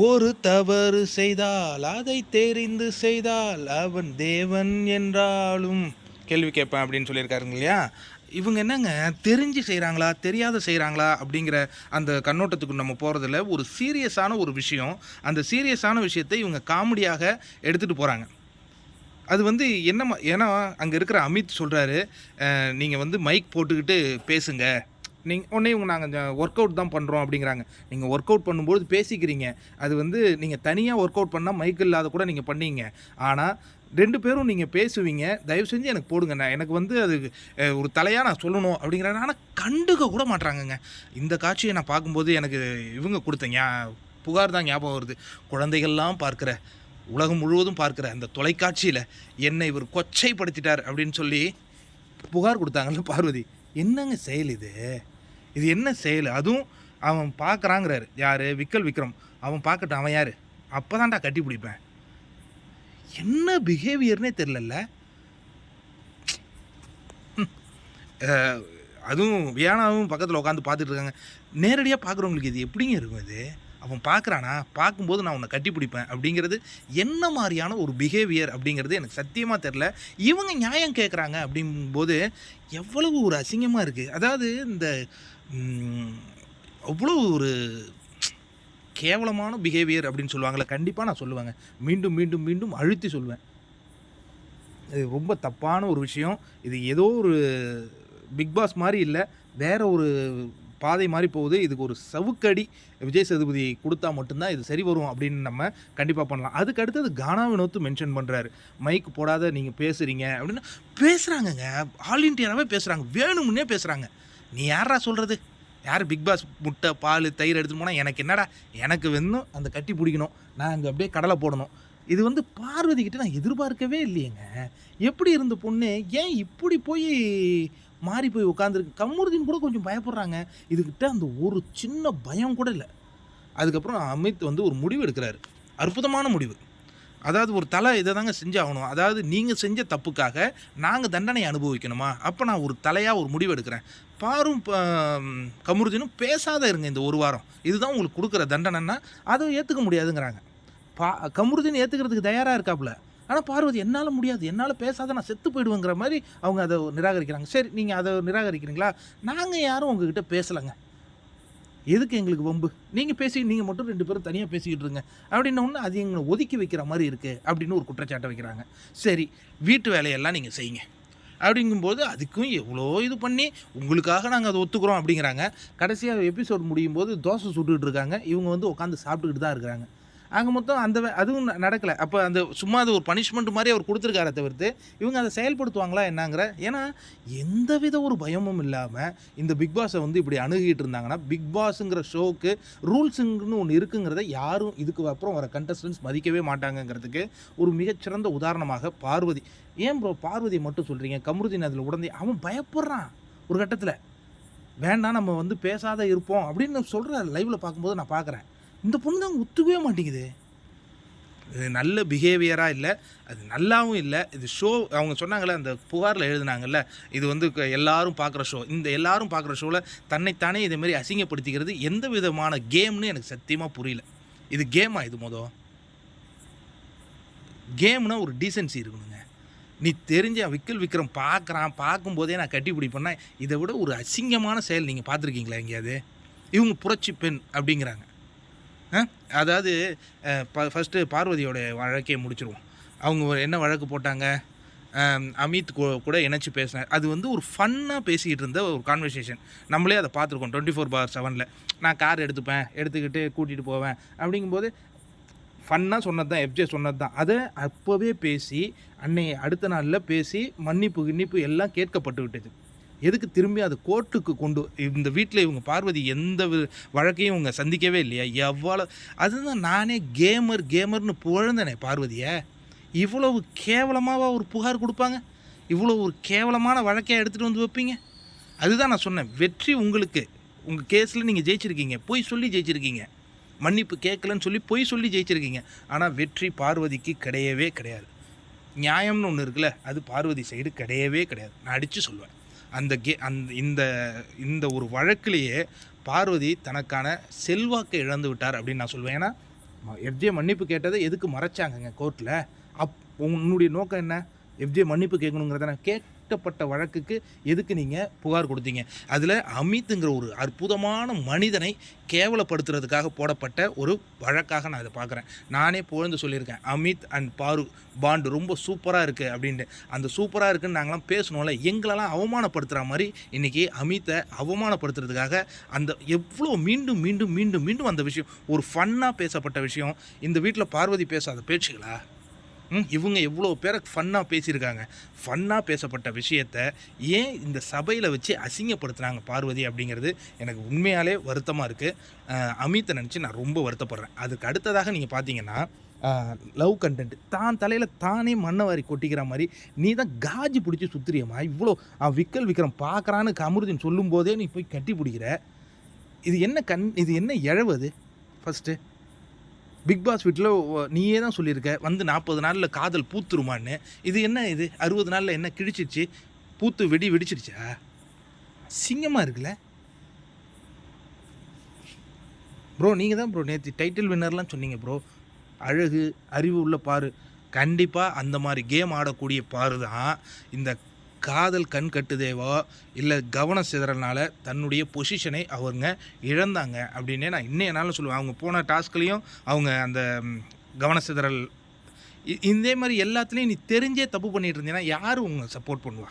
ஒரு தவறு செய்தால் அதை தெரிந்து செய்தால் அவன் தேவன் என்றாலும் கேள்வி கேட்பேன் அப்படின்னு சொல்லியிருக்காருங்க இல்லையா. இவங்க என்னங்க தெரிஞ்சு செய்கிறாங்களா தெரியாத செய்கிறாங்களா அப்படிங்கிற அந்த கண்ணோட்டத்துக்கு நம்ம போகிறதில்ல. ஒரு சீரியஸான ஒரு விஷயம், அந்த சீரியஸான விஷயத்தை இவங்க காமெடியாக எடுத்துகிட்டு போகிறாங்க. அது வந்து என்னமா ஏன்னா அங்கே இருக்கிற அமித் சொல்கிறாரு, நீங்கள் வந்து மைக் போட்டுக்கிட்டு பேசுங்க, உடனே இவங்க நாங்கள் ஒர்க் அவுட் தான் பண்ணுறோம் அப்படிங்கிறாங்க. நீங்கள் ஒர்க் அவுட் பண்ணும்போது பேசிக்கிறீங்க, அது வந்து நீங்கள் தனியாக ஒர்க் அவுட் பண்ணால் மைக் இல்லாத கூட நீங்கள் பண்ணீங்க. ஆனால் 2 பேரும் நீங்கள் பேசுவீங்க, தயவு செஞ்சு எனக்கு போடுங்க, நான் எனக்கு வந்து அது ஒரு தலையாக நான் சொல்லணும் அப்படிங்கிறாங்க. ஆனால் கண்டுக்க கூட மாட்றாங்கங்க. இந்த காட்சியை நான் பார்க்கும்போது எனக்கு இவங்க கொடுத்த புகார் தான் ஞாபகம் வருது. குழந்தைகள்லாம் பார்க்குற, உலகம் முழுவதும் பார்க்குற அந்த தொலைக்காட்சியில் என்னை இவர் கொச்சைப்படுத்திட்டார் அப்படின்னு சொல்லி புகார் கொடுத்தாங்கல்ல பார்வதி. என்னங்க செயல் இது? இது என்ன செயல்? அதுவும் அவன் பார்க்குறாங்கிறாரு. யார்? விக்கல் விக்ரம். அவன் பார்க்கட்டும், அவன் யார்? அப்போ தான்டா கட்டி பிடிப்பேன். என்ன பிஹேவியர்னே தெரிலல்ல. அதுவும் வியானாவும் பக்கத்தில் உட்காந்து பார்த்துட்டு இருக்காங்க. நேரடியாக பார்க்குறவங்களுக்கு இது எப்படிங்க இருக்கும் இது? அவன் பார்க்குறானா, பார்க்கும்போது நான் உன்னை கட்டி பிடிப்பேன் அப்படிங்கிறது என்ன மாதிரியான ஒரு பிஹேவியர் அப்படிங்கிறது எனக்கு சத்தியமாக தெரில. இவங்க நியாயம் கேட்குறாங்க அப்படிங்கும்போது எவ்வளவு ஒரு அசிங்கமாக இருக்குது. அதாவது இந்த அவ்வளோ ஒரு கேவலமான பிஹேவியர் அப்படின்னு சொல்லுவாங்கள்ல, கண்டிப்பாக நான் சொல்லுவேங்க. மீண்டும் மீண்டும் மீண்டும் அழுத்தி சொல்லுவேன். இது ரொம்ப தப்பான ஒரு விஷயம். இது ஏதோ ஒரு பிக் பாஸ் மாதிரி இல்லை, வேற ஒரு பாதை மாதிரி போகுது. இதுக்கு ஒரு சவுக்கடி விஜய் சேதுபதி கொடுத்தா மட்டும்தான் இது சரி வரும் அப்படின்னு நம்ம கண்டிப்பாக பண்ணலாம். அதுக்கு அடுத்தது கானா வினோத் மென்ஷன் பண்ணுறாரு, மைக் போடாத நீங்கள் பேசுகிறீங்க அப்படின்னு. பேசுகிறாங்கங்க, ஆல் இண்டியாவே பேசுகிறாங்க, வேணும்னே பேசுகிறாங்க. நீ யாரா சொல்கிறது? யார் பிக் பாஸ் முட்டை பால் தயிர் எடுத்துகிட்டு போனால் எனக்கு என்னடா, எனக்கு வேணும் அந்த கட்டி பிடிக்கணும், நான் அங்கே அப்படியே கடலை போடணும். இது வந்து பார்வதி கிட்ட நான் எதிர்பார்க்கவே இல்லையேங்க. எப்படி இருந்த பொண்ணு ஏன் இப்படி போய் மாறி போய் உட்காந்துருக்கு? கமருதீன் கூட கொஞ்சம் பயப்படுறாங்க. இதுகிட்ட அந்த ஒரு சின்ன பயம் கூட இல்லை. அதுக்கப்புறம் அமித் வந்து ஒரு முடிவு எடுக்கிறாரு, அற்புதமான முடிவு. அதாவது ஒரு தலை இதை தாங்க செஞ்சாகணும். அதாவது நீங்கள் செஞ்ச தப்புக்காக நாங்கள் தண்டனை அனுபவிக்கணுமா? அப்போ நான் ஒரு தலையாக ஒரு முடிவு எடுக்கிறேன். பாரும் கமருதீனும் பேசாத இருங்க இந்த ஒரு வாரம், இதுதான் உங்களுக்கு கொடுக்குற தண்டனைன்னா அதை ஏற்றுக்க முடியாதுங்கிறாங்க. கமருதீன் ஏற்றுக்கிறதுக்கு தயாராக இருக்காப்புல. ஆனால் பார்வதி என்னால் முடியாது, என்னால் பேசாத நான் செத்து போயிடுவேங்கிற மாதிரி அவங்க அதை நிராகரிக்கிறாங்க. சரி, நீங்கள் அதை நிராகரிக்கிறீங்களா? நாங்கள் யாரும் உங்ககிட்ட பேசலைங்க, எதுக்கு எங்களுக்கு வம்பு? நீங்கள் நீங்கள் மட்டும் 2 பேரும் தனியாக பேசிக்கிட்டு இருங்க அப்படின்ன ஒன்று அது எங்களை ஒதுக்கி வைக்கிற மாதிரி இருக்குது அப்படின்னு ஒரு குற்றச்சாட்டை வைக்கிறாங்க. சரி, வீட்டு வேலையெல்லாம் நீங்கள் செய்யுங்க அப்படிங்கும்போது அதுக்கும் எவ்வளோ இது பண்ணி உங்களுக்காக நாங்கள் அதை ஒத்துக்கிறோம் அப்படிங்கிறாங்க. கடைசியாக எபிசோட் முடியும் போது தோசை சுட்டுக்கிட்டு இருக்காங்க, இவங்க வந்து உட்காந்து சாப்பிட்டுக்கிட்டு தான் இருக்கிறாங்க. ஆக மொத்தம் அந்த அதுவும் நடக்கலை. அப்போ அந்த சும்மா அது ஒரு பனிஷ்மெண்ட் மாதிரி அவர் கொடுத்துருக்கார தவிர்த்து இவங்க அதை செயல்படுத்துவாங்களா என்னங்கிற. ஏன்னா எந்தவித ஒரு பயமும் இல்லாமல் இந்த பிக் பாஸை வந்து இப்படி அணுகிட்டு இருந்தாங்கன்னா, பிக் பாஸுங்கிற ஷோவுக்கு ரூல்ஸுங்கன்னு ஒன்று இருக்குங்கிறத யாரும் இதுக்கு அப்புறம் வர கண்டஸ்டன்ஸ் மதிக்கவே மாட்டாங்கங்கிறதுக்கு ஒரு மிகச்சிறந்த உதாரணமாக பார்வதி. ஏன் ப்ரோ பார்வதியை மட்டும் சொல்கிறீங்க? கமருதீன் அதில் உடனே அவன் பயப்படுறான் ஒரு கட்டத்தில். வேண்டாம் நம்ம வந்து பேசாத இருப்போம் அப்படின்னு சொல்கிற லைவில் பார்க்கும்போது நான் பார்க்குறேன். இந்த பொண்ணு தான் ஒத்துக்கவே மாட்டேங்குது. இது நல்ல பிஹேவியராக இல்லை, அது நல்லாவும் இல்லை. இது ஷோ அவங்க சொன்னாங்கள்ல, அந்த புகாரில் எழுதுனாங்கல்ல, இது வந்து எல்லாரும் பார்க்குற ஷோ. இந்த எல்லாரும் பார்க்குற ஷோவில் தன்னைத்தானே இதேமாரி அசிங்கப்படுத்திக்கிறது எந்த விதமான கேம்னு எனக்கு சத்தியமாக புரியல. இது கேமா? இது கேம்னா ஒரு டீசென்சி இருக்கணுங்க. நீ தெரிஞ்ச விக்கல் விக்ரம் பார்க்குறான், பார்க்கும்போதே நான் கட்டி பிடிப்பேன்னா இதை விட ஒரு அசிங்கமான செயல் நீங்கள் பார்த்துருக்கீங்களா எங்கேயாவது? இவங்க புரட்சி பெண் அப்படிங்கிறாங்க. அதாவது ஃபஸ்ட்டு பார்வதியோட வழக்கையை முடிச்சிருவோம். அவங்க என்ன வழக்கு போட்டாங்க? அமித் கூட இணைச்சி பேசினார். அது வந்து ஒரு ஃபன்னாக பேசிக்கிட்டு இருந்த ஒரு கான்வர்சேஷன். நம்மளே அதை பார்த்துருக்கோம் 24/7. நான் கார் எடுத்துக்கிட்டு கூட்டிகிட்டு போவேன் அப்படிங்கும்போது ஃபன்னாக சொன்னது தான், எஃப்ஜே சொன்னது தான். அதை அப்போவே பேசி அடுத்த நாளில் பேசி மன்னிப்பு எல்லாம் கேட்கப்பட்டு விட்டது. எதுக்கு திரும்பி அது கோர்ட்டுக்கு இந்த வீட்டில் இவங்க பார்வதி எந்த வழக்கையும் இவங்க சந்திக்கவே இல்லையா? எவ்வளோ அதுதான் நானே கேமர்னு புகழ்ந்தனே பார்வதியை. இவ்வளவு கேவலமாக ஒரு புகார் கொடுப்பாங்க? இவ்வளோ ஒரு கேவலமான வழக்கையாக எடுத்துகிட்டு வந்து வைப்பீங்க? அதுதான் நான் சொன்னேன், வெற்றி உங்களுக்கு. உங்கள் கேஸில் நீங்கள் ஜெயிச்சிருக்கீங்க, பொய் சொல்லி ஜெயிச்சிருக்கீங்க, மன்னிப்பு கேட்கலன்னு சொல்லி பொய் சொல்லி ஜெயிச்சிருக்கீங்க. ஆனால் வெற்றி பார்வதிக்கு கிடையவே கிடையாது. நியாயம்னு ஒன்று இருக்குல்ல, அது பார்வதி சைடு கிடையவே கிடையாது. நான் அடித்து சொல்லுவேன். இந்த ஒரு வழக்கிலேயே பார்வதி தனக்கான செல்வாக்கை இழந்து விட்டார் அப்படின்னு நான் சொல்லுவேன். ஏன்னா எஃப்ஜே மன்னிப்பு கேட்டதை எதுக்கு மறைச்சாங்கங்க கோர்ட்டில்? உன்னுடைய நோக்கம் என்ன? எஃப்ஜே மன்னிப்பு கேட்கணுங்கிறதான? கேட்கப்பட்ட வழக்குக்கு எதுக்கு நீங்கள் புகார் கொடுத்தீங்க? அதில் அமித்ங்கிற ஒரு அற்புதமான மனிதனை கேவலப்படுத்துறதுக்காக போடப்பட்ட ஒரு வழக்காக நான் இதை பார்க்குறேன். நானே புகழ்ந்து சொல்லியிருக்கேன், அமித் அண்ட் பாரு பாண்டு ரொம்ப சூப்பராக இருக்குது அப்படின்ட்டு. அந்த சூப்பராக இருக்குன்னு நாங்களாம் பேசணும்ல, எங்களெல்லாம் அவமானப்படுத்துகிற மாதிரி இன்றைக்கி அமித்தை அவமானப்படுத்துறதுக்காக அந்த எவ்வளோ மீண்டும் மீண்டும் மீண்டும் மீண்டும் அந்த விஷயம் ஒரு ஃபன்னாக பேசப்பட்ட விஷயம். இந்த வீட்டில் பார்வதி பேசாத பேச்சுகளா? இவங்க எவ்வளோ பேரை ஃபன்னாக பேசியிருக்காங்க. ஃபன்னாக பேசப்பட்ட விஷயத்த ஏன் இந்த சபையில் வச்சு அசிங்கப்படுத்துனாங்க பார்வதி அப்படிங்கிறது எனக்கு உண்மையாலே வருத்தமாக இருக்குது. அமித்தை நினச்சி நான் ரொம்ப வருத்தப்படுறேன். அதுக்கு அடுத்ததாக நீங்கள் பார்த்தீங்கன்னா லவ் கண்டென்ட் தான் தலையில் தானே மண்ணை வாரி கொட்டிக்கிற மாதிரி நீ தான் காஜி பிடிச்சி சுத்துறியம்மா. இவ்வளோ விக்கல் விக்ரம் பார்க்குறான்னு கமருதீன் சொல்லும் போதே நீ போய் கட்டி பிடிக்கிற. இது என்ன இழவுது? ஃபஸ்ட்டு பிக் பாஸ் வீட்டில் நீயே தான் சொல்லியிருக்க வந்து 40 நாளில் காதல் பூத்துருமான்னு. இது என்ன? இது 60 நாளில் என்ன கிழிச்சிருச்சு? பூத்து வெடிச்சிருச்சா? சிங்கமாக இருக்குல்ல ப்ரோ. நீங்கள் தான் ப்ரோ நேற்று டைட்டில் வின்னர்லாம் சொன்னீங்க ப்ரோ. அழகு அறிவு உள்ள பாரு. கண்டிப்பாக அந்த மாதிரி கேம் ஆடக்கூடிய பாரு தான் இந்த காதல் கண் கட்டுதேவோ இல்லை கவனம் சிதறனால தன்னுடைய பொசிஷனை அவங்க இழந்தாங்க அப்படின்னே நான் இன்னும் சொல்லுவேன். அவங்க போன டாஸ்க்லேயும் அவங்க அந்த கவன சிதறல் இதே மாதிரி எல்லாத்துலேயும் நீ தெரிஞ்சே தப்பு பண்ணிட்டு இருந்தீங்கன்னா யாரும் உங்க சப்போர்ட் பண்ணுவா?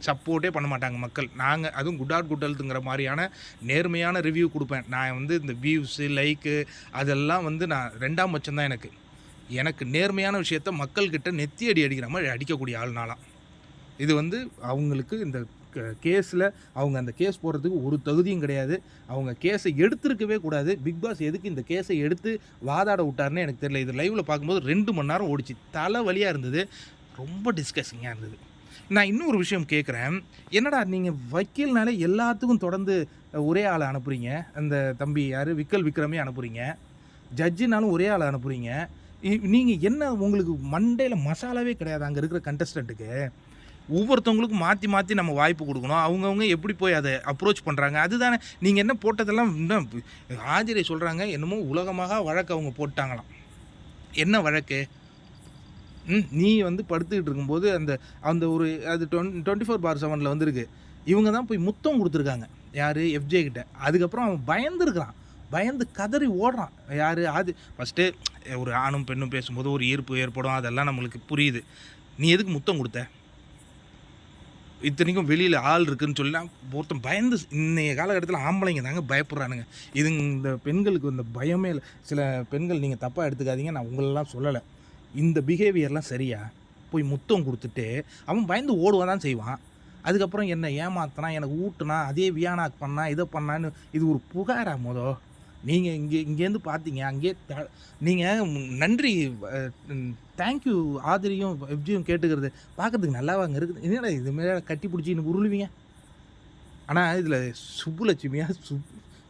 சப்போர்ட்டே பண்ண மாட்டாங்க மக்கள். நாங்கள் அதுவும் குட் ஹெல்த்துங்கிற மாதிரியான நேர்மையான ரிவ்யூ கொடுப்பேன். நான் வந்து இந்த வியூஸு லைக்கு அதெல்லாம் வந்து நான் 2ஆம் பட்சம் தான். எனக்கு நேர்மையான விஷயத்த மக்கள்கிட்ட நெத்தி அடிக்கிற மாதிரி அடிக்கக்கூடிய ஆள்னாலாம். இது வந்து அவங்களுக்கு இந்த கேஸில் அவங்க அந்த கேஸ் போடுறதுக்கு ஒரு தகுதியும் கிடையாது. அவங்க கேஸை எடுத்துருக்கவே கூடாது. பிக் பாஸ் எதுக்கு இந்த கேஸை எடுத்து வாதாட விட்டாருன்னு எனக்கு தெரியல. இது லைவில் பார்க்கும்போது 2 மணி நேரம் ஓடிச்சு. தலை வலியாக இருந்தது. ரொம்ப டிஸ்கஸிங்காக இருந்தது. நான் இன்னொரு விஷயம் கேட்குறேன். என்னடா நீங்கள் வக்கீல்னாலே எல்லாத்துக்கும் தொடர்ந்து ஒரே ஆளை அனுப்புகிறீங்க. அந்த தம்பி யார் விக்கல் விக்ரமே அனுப்புகிறீங்க. ஜட்ஜினாலும் ஒரே ஆளை அனுப்புகிறீங்க. நீங்கள் என்ன உங்களுக்கு மண்டையில் மசாலாவே கிடையாது அங்கே இருக்கிற கண்டஸ்டண்ட்டுக்கு? ஒவ்வொருத்தவங்களுக்கும் மாற்றி நம்ம வாய்ப்பு கொடுக்கணும். அவங்கவுங்க எப்படி போய் அதை அப்ரோச் பண்ணுறாங்க அதுதானே. நீங்கள் என்ன போட்டதெல்லாம் இன்னும் ஆஜரை சொல்கிறாங்க என்னமோ உலகமாக வழக்கு அவங்க போட்டாங்களாம். என்ன வழக்கு? நீ வந்து படுத்துக்கிட்டு இருக்கும்போது அந்த ஒரு அது 24/7 வந்திருக்கு. இவங்க தான் போய் முத்தம் கொடுத்துருக்காங்க. யார்? எஃப்ஜே கிட்ட. அதுக்கப்புறம் அவன் பயந்துருக்கிறான். பயந்து கதறி ஓடுறான். யார்? அது ஃபஸ்ட்டு ஒரு ஆணும் பெண்ணும் பேசும்போது ஒரு ஈர்ப்பு ஏற்படும். அதெல்லாம் நம்மளுக்கு புரியுது. நீ எதுக்கு முத்தம் கொடுத்த? இத்தனைக்கும் வெளியில் ஆள் இருக்குதுன்னு சொல்லி ஒருத்தன் பயந்து. இன்றைய காலகட்டத்தில் ஆம்பளைங்க தாங்க பயப்படுறானுங்க. இந்த பெண்களுக்கு இந்த பயமே இல்லை. சில பெண்கள் நீங்கள் தப்பாக எடுத்துக்காதீங்க, நான் உங்களெல்லாம் சொல்லலை. இந்த பிஹேவியர்லாம் சரியா? போய் முத்தம் கொடுத்துட்டு அவன் பயந்து ஓடுவான் தான் செய்வான். அதுக்கப்புறம் என்ன ஏமாத்தினா, எனக்கு ஊட்டுனா, அதே வியானாக் பண்ணா, இதை பண்ணான்னு இது ஒரு புகாரா? நீங்கள் இங்கேருந்து பார்த்தீங்க, அங்கேயே நீங்கள் நன்றி தேங்க்யூ ஆதிரியும் எஃப்ஜியும் கேட்டுக்கிறது பார்க்கறதுக்கு நல்லாவாங்க இருக்குது. என்னடா இதுமாரி கட்டி பிடிச்சின்னு உருளுவீங்க. ஆனால் இதில் சுப்புலட்சுமியா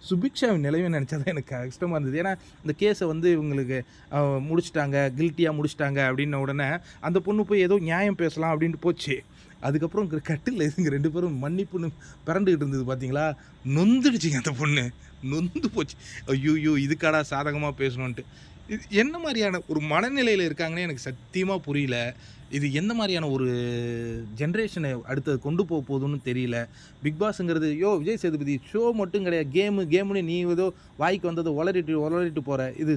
சுபிக்ஷாவின் நிலைமை நினச்சா தான் எனக்கு கஷ்டமாக இருந்தது. ஏன்னா இந்த கேஸை வந்து இவங்களுக்கு முடிச்சிட்டாங்க, கில்ட்டியாக முடிச்சிட்டாங்க அப்படின்ன உடனே அந்த பொண்ணு போய் ஏதோ நியாயம் பேசலாம் அப்படின்ட்டு போச்சு. அதுக்கப்புறம் கட்டில் இதுங்க 2 பேரும் மன்னிப்புன்னு பிறண்டுக்கிட்டு இருந்தது பார்த்தீங்களா? நொந்துடுச்சிங்க அந்த பொண்ணு. நொந்து போச்சு. ஐயோ இதுக்காடா சாதகமாக பேசணுன்ட்டு. இது என்ன மாதிரியான ஒரு மனநிலையில் இருக்காங்கன்னு எனக்கு சத்தியமாக புரியல. இது எந்த மாதிரியான ஒரு ஜென்ரேஷனை அடுத்தது கொண்டு போக போகுதுன்னு தெரியல. பிக் பாஸுங்கிறது விஜய் சேதுபதி ஷோ மட்டும் கிடையாது. கேமுன்னு நீ ஏதோ வாய்க்கு வந்ததை உளறிட்டு போகிற. இது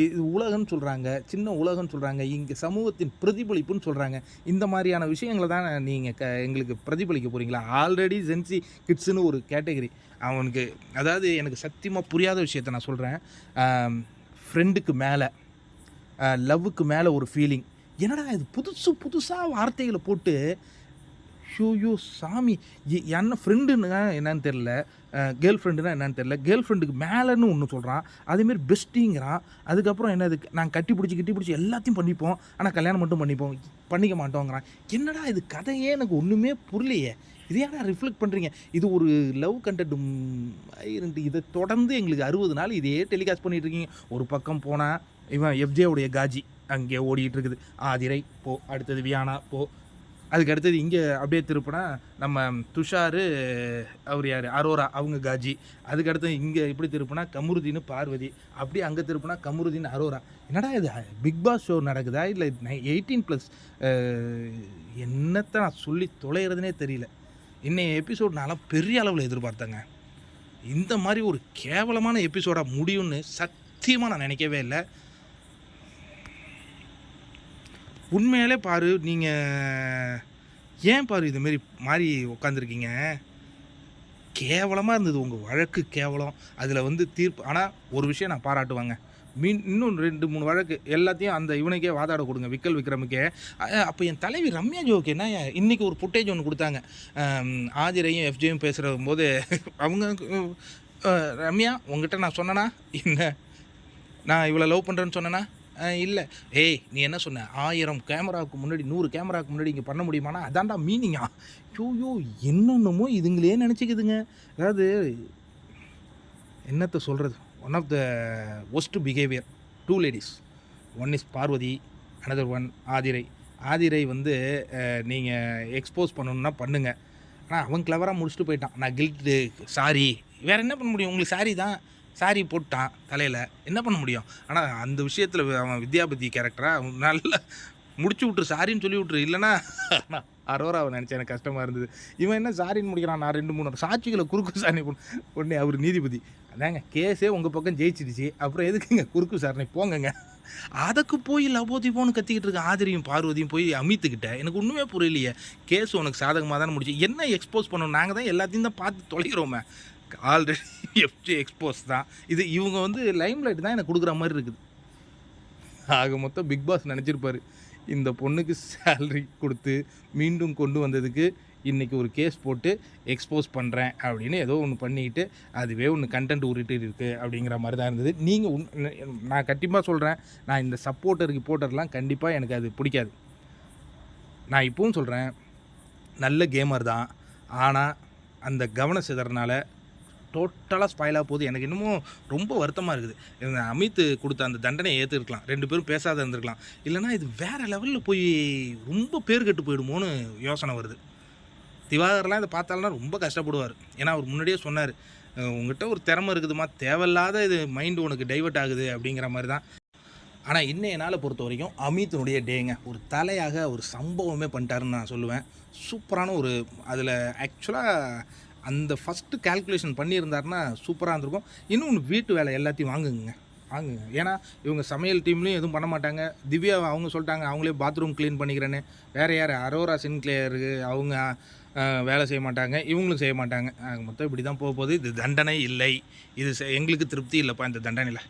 இது உலகம்னு சொல்கிறாங்க, சின்ன உலகம்னு சொல்கிறாங்க, இங்கே சமூகத்தின் பிரதிபலிப்புன்னு சொல்கிறாங்க. இந்த மாதிரியான விஷயங்களை தான் நீங்கள் எங்களுக்கு பிரதிபலிக்க போகிறீங்களா? ஆல்ரெடி ஜென்சி கிட்ஸுன்னு ஒரு கேட்டகரி. அவனுக்கு அதாவது எனக்கு சத்தியமாக புரியாத விஷயத்த நான் சொல்கிறேன். ஃப்ரெண்டுக்கு மேலே லவ்வுக்கு மேலே ஒரு ஃபீலிங். என்னடா இது புதுசாக வார்த்தைகளை போட்டு சாமி. என்ன ஃப்ரெண்டுன்னா என்னன்னு தெரில, கேர்ள் ஃப்ரெண்டுனா என்னன்னு தெரில. கேர்ள் ஃப்ரெண்டுக்கு மேலேன்னு ஒன்று சொல்கிறான். அதேமாரி பெஸ்ட்டிங்கிறான். அதுக்கப்புறம் என்னது, நாங்கள் கட்டி பிடிச்சி எல்லாத்தையும் பண்ணிப்போம், ஆனால் கல்யாணம் மட்டும் பண்ணிக்க மாட்டோங்கிறான். என்னடா இது கதையே எனக்கு ஒன்றுமே புரியலையே. இது ஏன்னா ரிஃப்ளெக்ட் பண்ணுறீங்க? இது ஒரு லவ் கண்டென்ட். இதை தொடர்ந்து எங்களுக்கு 60 நாள் இதையே டெலிகாஸ்ட் பண்ணிகிட்டு இருக்கீங்க. ஒரு பக்கம் போனால் இவன் எஃப்ஜேவுடைய காஜி அங்கே ஓடிட்டு இருக்குது. ஆதிரை போ, அடுத்தது வியானா போ, அதுக்கு அடுத்தது இங்கே அப்படியே திருப்பினா நம்ம துஷாரு, அவர் யார் அரோரா, அவங்க காஜி. அதுக்கு அடுத்து இங்கே இப்படி திருப்பினா கமருதீன் பார்வதி. அப்படியே அங்கே திருப்பினா கமருதீன் அரோரா. என்னடா இது பிக் பாஸ் ஷோ நடக்குதா இல்லை 18+? என்னத்தை நான் சொல்லி தொலைகிறதுனே தெரியல. இன்னைய எபிசோட் நான்லாம் பெரிய அளவில் எதிர்பார்த்தேங்க. இந்த மாதிரி ஒரு கேவலமான எபிசோடாக முடியும்னு சத்தியமாக நான் நினைக்கவே இல்லை. உண்மையாலே பாரு, நீங்கள் ஏன் பாரு இதுமாரி மாறி உட்காந்துருக்கீங்க. கேவலமாக இருந்தது உங்கள் வழக்கு, கேவலம். அதில் வந்து தீர்ப்பு. ஆனால் ஒரு விஷயம் நான் பாராட்டுவாங்க, இன்னும் 2-3 வழக்கு எல்லாத்தையும் அந்த இவனுக்கே வாதாட கொடுங்க, விக்கல் விக்ரமுக்கே. அப்போ என் தலைவி ரம்யா ஜோக்கு என்ன இன்றைக்கி ஒரு ஃபுட்டேஜ் ஒன்று கொடுத்தாங்க. ஆதிரையும் எஃப்ஜேயும் பேசுகிற போது அவங்க ரம்யா உங்ககிட்ட நான் சொன்னேன்னா என்ன, நான் இவ்வளோ லவ் பண்ணுறேன்னு சொன்னேன்னா இல்லை. ஏய் நீ என்ன சொன்ன, 1000 கேமராவுக்கு முன்னாடி 100 கேமராவுக்கு முன்னாடி இங்கே பண்ண முடியுமானா அதான்டா மீனிங்கா. ஐயோ என்னென்னமோ இதுங்களே நினச்சிக்குதுங்க. அதாவது என்னத்தை சொல்கிறது, one of the worst behaviour 2 ladies. One is Parvathi, another one Aathirai. Aathirai வந்து நீங்கள் எக்ஸ்போஸ் பண்ணணுன்னா பண்ணுங்கள். ஆனால் அவன் கிளவராக முடிச்சுட்டு போயிட்டான். நான் கில்ட்டு சாரி, வேறு என்ன பண்ண முடியும், உங்களுக்கு சாரி தான், சாரி போட்டான் தலையில், என்ன பண்ண முடியும். ஆனால் அந்த விஷயத்தில் அவன் வித்யாபதி கேரக்டராக அவன் நல்லா முடிச்சு விட்ரு, சாரின்னு சொல்லி விட்ரு. இல்லைனா அரோராவை நினச்சேன், எனக்கு கஷ்டமாக இருந்தது. இவன் என்ன சாரின்னு முடிக்கிறான், நான் 2-3 சாட்சிகளை குறுக்கு சாரணை உடனே அவர் நீதிபதி அதாங்க கேஸே உங்கள் பக்கம் ஜெயிச்சிடுச்சு, அப்புறம் எதுக்குங்க குறுக்கு சாரணை, போங்கங்க. அதுக்கு போய் லபோதிபோன்னு கத்திக்கிட்டு இருக்க ஆதிரியும் பார்வதியும் போய் அமித்துக்கிட்ட எனக்கு ஒன்றுமே புரியலையே. கேஸ் உனக்கு சாதகமாக தானே முடிச்சு, என்ன எக்ஸ்போஸ் பண்ணணும், நாங்கள் தான் எல்லாத்தையும் தான் பார்த்து தொலைகிறோமே. ஆல்ரெடி எஃப்ஜே எக்ஸ்போஸ் தான் இது. இவங்க வந்து லைம் லைட் தான் எனக்கு கொடுக்குற மாதிரி இருக்குது. ஆக மொத்தம் பிக் பாஸ் நினச்சிருப்பார், இந்த பொண்ணுக்கு சேலரி கொடுத்து மீண்டும் கொண்டு வந்ததுக்கு இன்றைக்கி ஒரு கேஸ் போட்டு எக்ஸ்போஸ் பண்ணுறேன் அப்படின்னு ஏதோ ஒன்று பண்ணிக்கிட்டு அதுவே ஒன்று கண்டென்ட் உருட்டு இருக்குது அப்படிங்கிற மாதிரி தான் இருந்தது. நீங்கள் நான் கண்டிப்பாக சொல்கிறேன், நான் இந்த ரிப்போர்ட்டர்லாம் கண்டிப்பாக எனக்கு அது பிடிக்காது. நான் இப்பவும் சொல்கிறேன், நல்ல கேமர் தான். ஆனால் அந்த கவன சிதறனால டோட்டலாக ஸ்பாயிலாக போகுது. எனக்கு இன்னமும் ரொம்ப வருத்தமாக இருக்குது. இவங்க அமித் கொடுத்த அந்த தண்டனையை ஏற்றுருக்கலாம், 2 பேரும் பேசாத இருந்திருக்கலாம். இல்லைனா இது வேறு லெவலில் போய் ரொம்ப பேர் கெட்டு போயிடுமோன்னு யோசனை வருது. திவாகர்லாம் இதை பார்த்தாலும்னா ரொம்ப கஷ்டப்படுவார். ஏன்னா அவர் முன்னாடியே சொன்னார், உங்கள்கிட்ட ஒரு திறமை இருக்குதுமா, தேவையில்லாத இது மைண்டு உனக்கு டைவெர்ட் ஆகுது அப்படிங்கிற மாதிரி தான். ஆனால் இன்னைய நாளை பொறுத்த வரைக்கும் அமித்தினுடைய டேங்க, ஒரு தலையாக ஒரு சம்பவமே பண்ணிட்டாருன்னு நான் சொல்லுவேன். சூப்பரான ஒரு அதில் ஆக்சுவலாக அந்த ஃபஸ்ட்டு கால்குலேஷன் பண்ணியிருந்தாருன்னா சூப்பராக இருந்திருக்கும். இன்னொன்று வீட்டு வேலை எல்லாத்தையும் வாங்குங்க. ஏன்னா இவங்க சமையல் டீம்லேயும் எதுவும் பண்ண மாட்டாங்க. திவ்யா அவங்க சொல்லிட்டாங்க அவங்களே பாத்ரூம் க்ளீன் பண்ணிக்கிறேன்னு. வேறு யார், அரோரா சின்க்ளியருக்கு அவங்க வேலை செய்ய மாட்டாங்க, இவங்களும் செய்ய மாட்டாங்க. மொத்தம் இப்படி தான் போகுது. இது தண்டனை இல்லை, இது எங்களுக்கு திருப்தி இல்லைப்பா இந்த தண்டனையில்.